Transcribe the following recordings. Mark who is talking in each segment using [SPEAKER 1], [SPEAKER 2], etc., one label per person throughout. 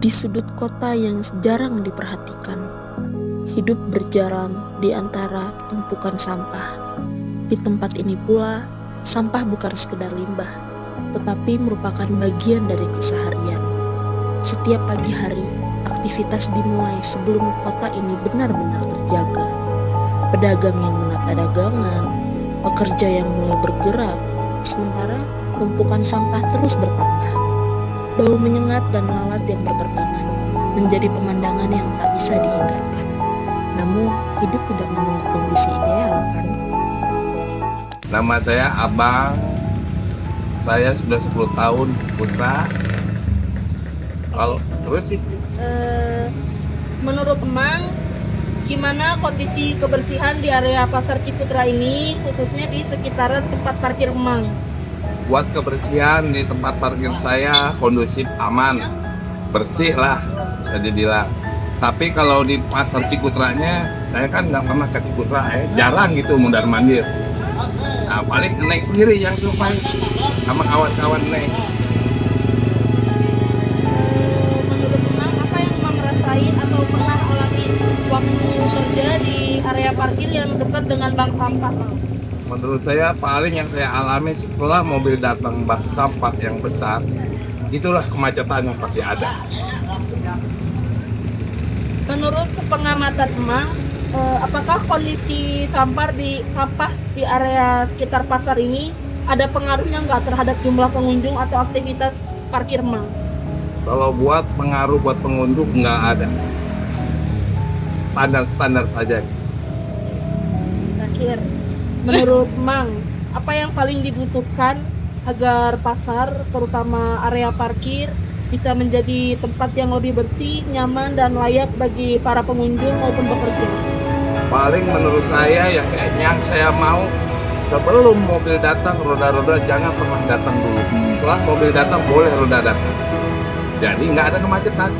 [SPEAKER 1] di sudut kota yang jarang diperhatikan. Hidup berjalan di antara tumpukan sampah. Di tempat ini pula, sampah bukan sekedar limbah, tetapi merupakan bagian dari keseharian. Setiap pagi hari, aktivitas dimulai sebelum kota ini benar-benar terjaga. Pedagang yang menata dagangan, pekerja yang mulai bergerak, sementara tumpukan sampah terus bertambah. Bau menyengat dan lalat yang berterbangan menjadi pemandangan yang tak bisa dihindarkan. Namun, hidup tidak menunggu kondisi ideal, kan?
[SPEAKER 2] Nama saya Abang. Saya sudah 10 tahun di Ciputra. Kalau terus
[SPEAKER 3] menurut Emang, gimana kondisi kebersihan di area Pasar Ciputra ini, khususnya di sekitaran tempat parkir Emang?
[SPEAKER 2] buat kebersihan di tempat parkir saya kondusif, aman, bersih lah bisa dibilang. Tapi kalau di Pasar Ciputranya, saya kan nggak pernah ke Ciputra, jarang gitu mundar mandir. Nah, paling naik sendiri yang supaya sama kawan-kawan naik.
[SPEAKER 3] Menurut Emang, apa yang Emang rasain atau pernah alami waktu kerja di area parkir yang dekat dengan bank sampah, Bang?
[SPEAKER 2] Menurut saya paling yang saya alami setelah mobil datang bak sampah yang besar, itulah kemacetan yang pasti ada.
[SPEAKER 3] Menurut pengamatan Emang, apakah kondisi sampah di area sekitar pasar ini ada pengaruhnya nggak terhadap jumlah pengunjung atau aktivitas parkir Emang?
[SPEAKER 2] Kalau buat pengaruh buat pengunjung nggak ada, standar-standar saja.
[SPEAKER 3] Terakhir, menurut Emang, apa yang paling dibutuhkan agar pasar, terutama area parkir, bisa menjadi tempat yang lebih bersih, nyaman, dan layak bagi para pengunjung maupun pekerja?
[SPEAKER 2] Paling menurut saya yang saya mau sebelum mobil datang roda-roda jangan pernah datang dulu. Setelah mobil datang boleh roda datang. Jadi nggak ada kemacetan.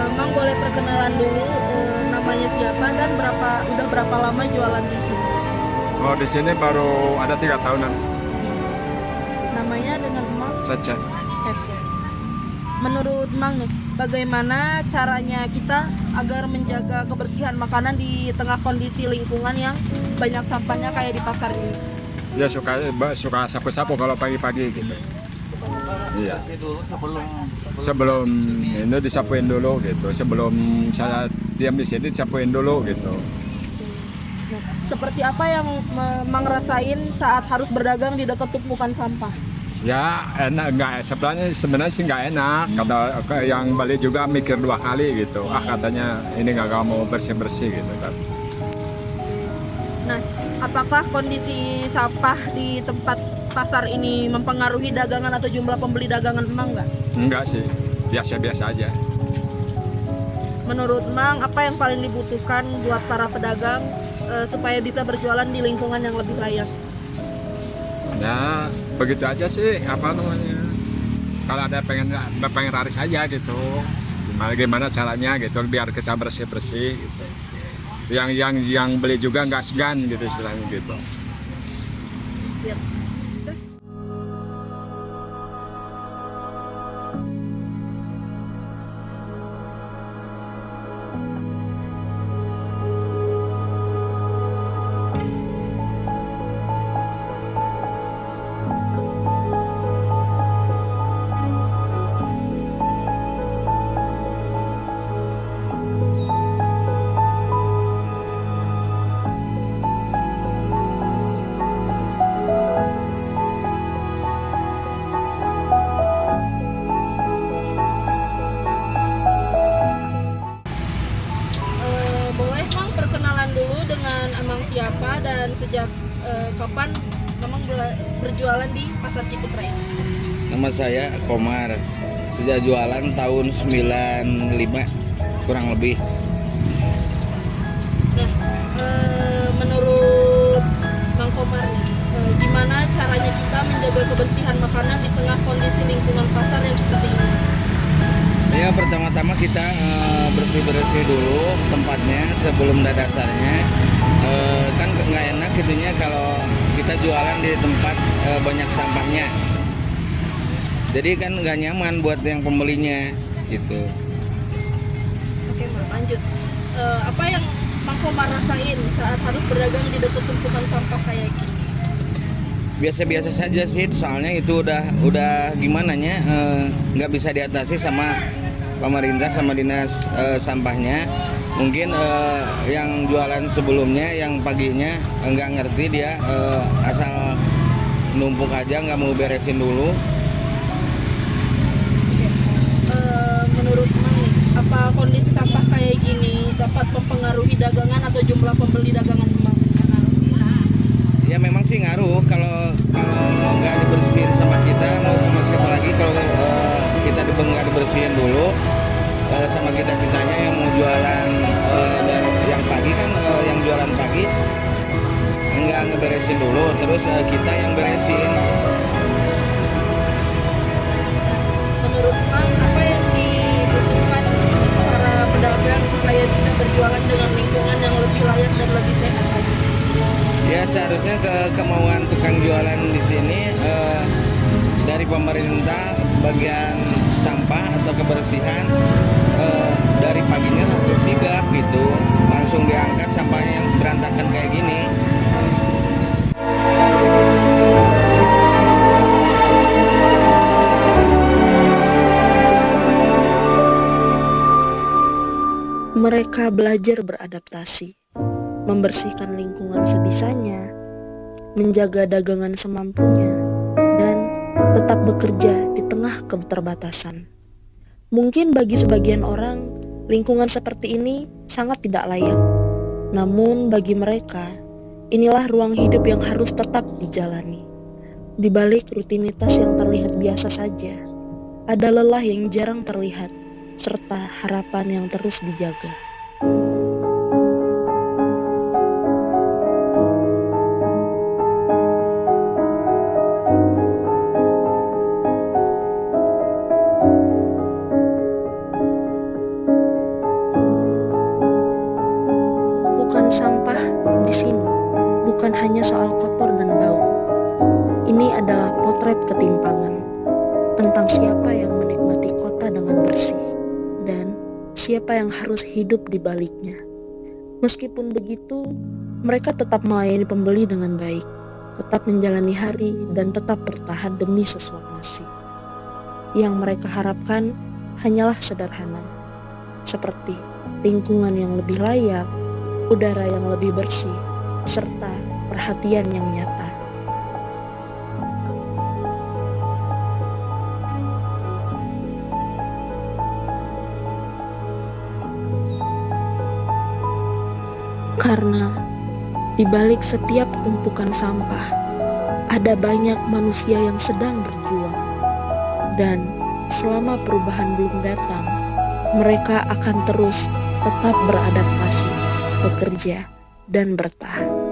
[SPEAKER 3] Emang boleh perkenalan dulu, namanya siapa dan udah berapa lama jualan di sini?
[SPEAKER 4] Oh, di sini baru ada 3 tahunan.
[SPEAKER 3] Namanya dengan Emang
[SPEAKER 4] Caca.
[SPEAKER 3] Cece. Menurut Emang nih, bagaimana caranya kita agar menjaga kebersihan makanan di tengah kondisi lingkungan yang banyak sampahnya kayak di pasar ini?
[SPEAKER 4] Dia suka sapu-sapu kalau pagi-pagi gitu. Iya. Sebelum ini disapuin dulu gitu. Sebelum saya diam di sini disapuin dulu gitu.
[SPEAKER 3] Nah, seperti apa yang Emang rasain saat harus berdagang di dekat tumpukan sampah?
[SPEAKER 4] Ya enak, sebenarnya sih nggak enak. Kata yang balik juga mikir 2 kali gitu. Katanya ini nggak mau bersih-bersih gitu kan.
[SPEAKER 3] Nah, apakah kondisi sampah di tempat pasar ini mempengaruhi dagangan atau jumlah pembeli dagangan Emang nggak?
[SPEAKER 4] Enggak sih, biasa-biasa aja.
[SPEAKER 3] Menurut Emang, apa yang paling dibutuhkan buat para pedagang supaya bisa berjualan di lingkungan yang lebih layak?
[SPEAKER 4] Ya begitu aja sih, apa namanya, kalau ada pengen laris aja gitu, gimana caranya gitu biar kita bersih gitu, yang beli juga nggak segan gitu istilahnya gitu.
[SPEAKER 3] Siap. Boleh Emang perkenalan dulu dengan Emang siapa dan sejak kapan Emang berjualan di Pasar Ciputra ini?
[SPEAKER 5] Nama saya Komar. Sejak jualan tahun 95 kurang lebih.
[SPEAKER 3] Nah, menurut Bang Komar nih, gimana caranya kita menjaga kebersihan makanan di tengah kondisi lingkungan pasar yang seperti ini?
[SPEAKER 5] Ya pertama-tama kita bersih-bersih dulu tempatnya sebelum dasarnya. Kan nggak enak gitunya kalau kita jualan di tempat banyak sampahnya. Jadi kan nggak nyaman buat yang pembelinya gitu.
[SPEAKER 3] Oke, Bang, lanjut. Apa yang Bang Komar rasain saat harus berdagang di dekat tumpukan sampah kayak gini?
[SPEAKER 5] Biasa-biasa saja sih, soalnya itu udah gimana nya, nggak bisa diatasi sama pemerintah sama dinas sampahnya. Mungkin yang jualan sebelumnya yang paginya nggak ngerti, dia asal numpuk aja, nggak mau beresin dulu.
[SPEAKER 3] Menurut Mang nih, apa kondisi sampah kayak gini dapat mempengaruhi dagangan atau jumlah pembeli dagangan Mang?
[SPEAKER 5] Ya memang sih ngaruh, kalau nggak dibersihin sama kita, mau sama siapa lagi kalau kita nggak dibersihin dulu sama kitanya yang mau jualan dari yang pagi kan, yang jualan pagi nggak ngeberesin dulu, terus kita yang beresin.
[SPEAKER 3] Menurut Mang, apa yang dibutuhkan para pedagang supaya bisa berjualan dengan lingkungan yang lebih layak dan lebih sehat lagi?
[SPEAKER 5] Ya seharusnya kemauan tukang jualan di sini dari pemerintah bagian sampah atau kebersihan, dari paginya harus sigap gitu, langsung diangkat sampahnya yang berantakan kayak gini.
[SPEAKER 1] Mereka belajar beradaptasi, membersihkan lingkungan sebisanya, menjaga dagangan semampunya, dan tetap bekerja di tengah keterbatasan. Mungkin bagi sebagian orang, lingkungan seperti ini sangat tidak layak. Namun bagi mereka, inilah ruang hidup yang harus tetap dijalani. Di balik rutinitas yang terlihat biasa saja, ada lelah yang jarang terlihat, serta harapan yang terus dijaga. Bukan sampah di sini, bukan hanya soal kotor dan bau. Ini adalah potret ketimpangan tentang siapa yang menikmati kota dengan bersih dan siapa yang harus hidup di baliknya. Meskipun begitu, mereka tetap melayani pembeli dengan baik, tetap menjalani hari dan tetap bertahan demi sesuap nasi. Yang mereka harapkan hanyalah sederhana, seperti lingkungan yang lebih layak, udara yang lebih bersih, serta perhatian yang nyata. Karena di balik setiap tumpukan sampah, ada banyak manusia yang sedang berjuang. Dan selama perubahan belum datang, mereka akan terus tetap beradaptasi, bekerja, dan bertahan.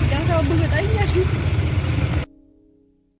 [SPEAKER 6] Jangan sama banget aja.